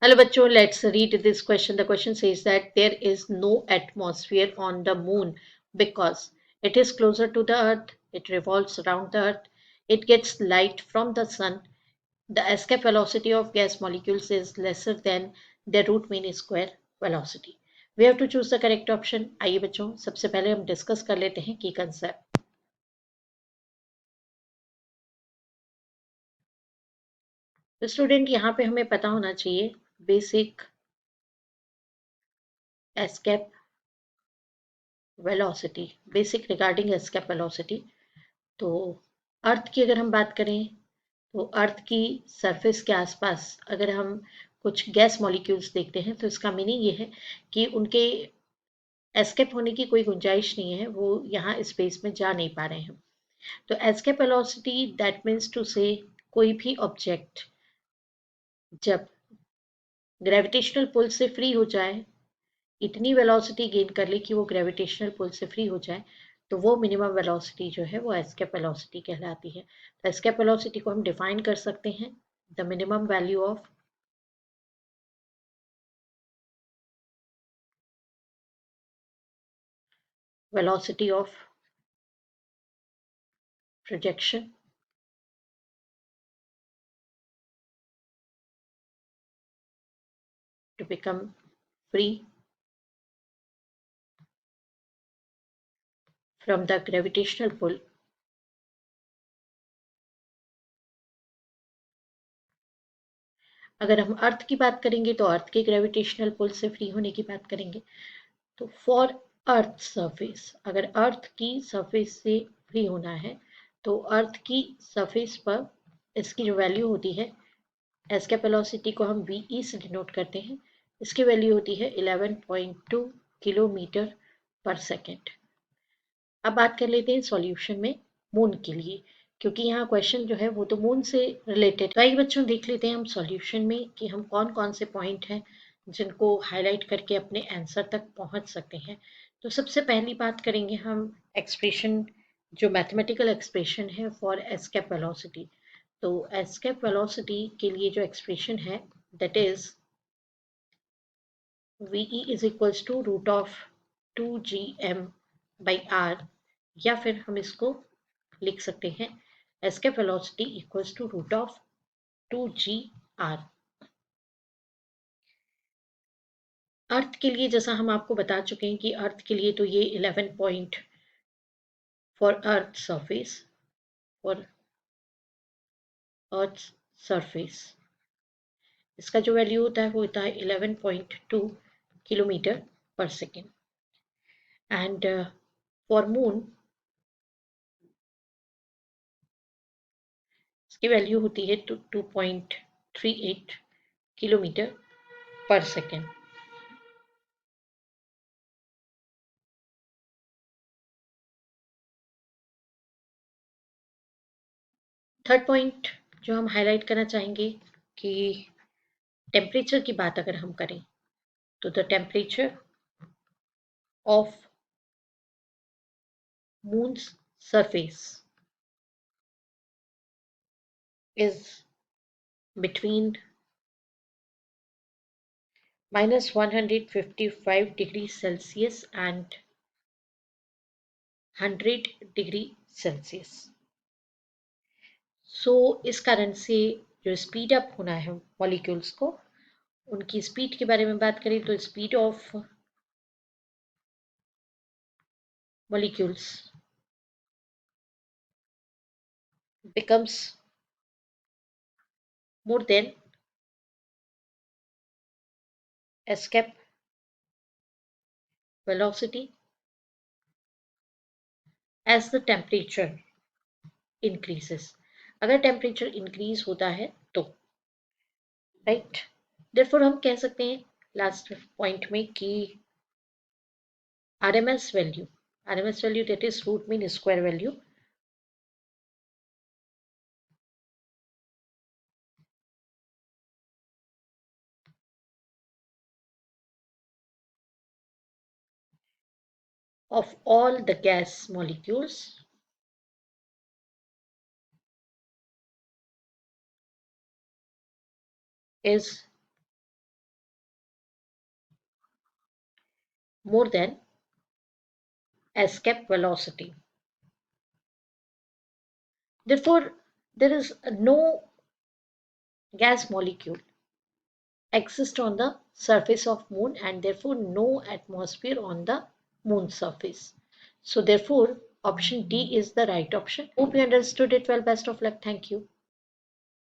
Hello, bachcho. Let's read this question. The question says that there is no atmosphere on the moon because it is closer to the earth, it revolves around the earth, it gets light from the sun. The escape velocity of gas molecules is lesser than their root mean square velocity. We have to choose the correct option. आइए बच्चों, सबसे पहले हम discuss कर लेते हैं की concept. तो स्टूडेंट यहाँ पे हमें पता होना चाहिए basic escape velocity, basic regarding escape velocity. तो अर्थ की अगर हम बात करें तो अर्थ की सरफेस के आसपास अगर हम कुछ गैस मॉलिक्यूल्स देखते हैं तो इसका मीनिंग ये है कि उनके एस्केप होने की कोई गुंजाइश नहीं है, वो यहाँ स्पेस में जा नहीं पा रहे हैं. तो escape velocity that means to से कोई भी ऑब्जेक्ट जब ग्रेविटेशनल पुल से फ्री हो जाए, इतनी वेलोसिटी गेन कर ले कि वो ग्रेविटेशनल पुल से फ्री हो जाए, तो वो मिनिमम वेलोसिटी जो है वो एस्केप वेलोसिटी कहलाती है. तो एस्केप वेलोसिटी को हम डिफाइन कर सकते हैं the minimum value of velocity of projection to become free from the gravitational pull अगर हम अर्थ की बात करेंगे तो अर्थ के ग्रेविटेशनल पुल से फ्री होने की बात करेंगे. तो फॉर अर्थ सरफेस, अगर अर्थ की सरफेस से फ्री होना है तो अर्थ की सरफेस पर इसकी जो वैल्यू होती है, एस्केप वेलोसिटी को हम वी ई से डिनोट करते हैं, इसकी वैल्यू होती है 11.2 किलोमीटर पर सेकेंड. अब बात कर लेते हैं सॉल्यूशन में मून के लिए, क्योंकि यहाँ क्वेश्चन जो है वो तो मून से रिलेटेड. तो आइए बच्चों देख लेते हैं हम सॉल्यूशन में कि हम कौन कौन से पॉइंट हैं जिनको हाईलाइट करके अपने आंसर तक पहुंच सकते हैं. तो सबसे पहली बात करेंगे हम एक्सप्रेशन, जो मैथमेटिकल एक्सप्रेशन है फॉर एस्केप वेलोसिटी. तो एस्केप वेलोसिटी के लिए जो एक्सप्रेशन है that is V E is equals to root of 2gm by R, या फिर हम इसको लिख सकते हैं escape velocity equals to root of 2g r. Earth के लिए जैसा हम आपको बता चुके हैं कि अर्थ के लिए तो ये 11 point for earth surface, for earth surface इसका जो वैल्यू होता है वो होता है 11.2 किलोमीटर पर सेकेंड. एंड फॉर मून इसकी वैल्यू होती है 2.38 किलोमीटर पर सेकेंड. थर्ड पॉइंट जो हम हाईलाइट करना चाहेंगे कि टेम्परेचर की बात अगर हम करें तो the temperature of moon's surface is between minus 155 degrees Celsius and 100 degree Celsius. So इस कारण से जो स्पीड अप होना है मॉलिक्यूल्स को, उनकी स्पीड के बारे में बात करें तो speed of molecules becomes more than escape velocity as the temperature increases. अगर टेम्परेचर इंक्रीज होता है तो राइट, देयरफॉर हम कह सकते हैं लास्ट पॉइंट में कि RMS value that is root mean square value of all the gas molecules is more than escape velocity. Therefore, there is no gas molecule exist on the surface of moon and therefore no atmosphere on the moon surface. So therefore option D is the right option. Hope you understood it well. Best of luck. Thank you.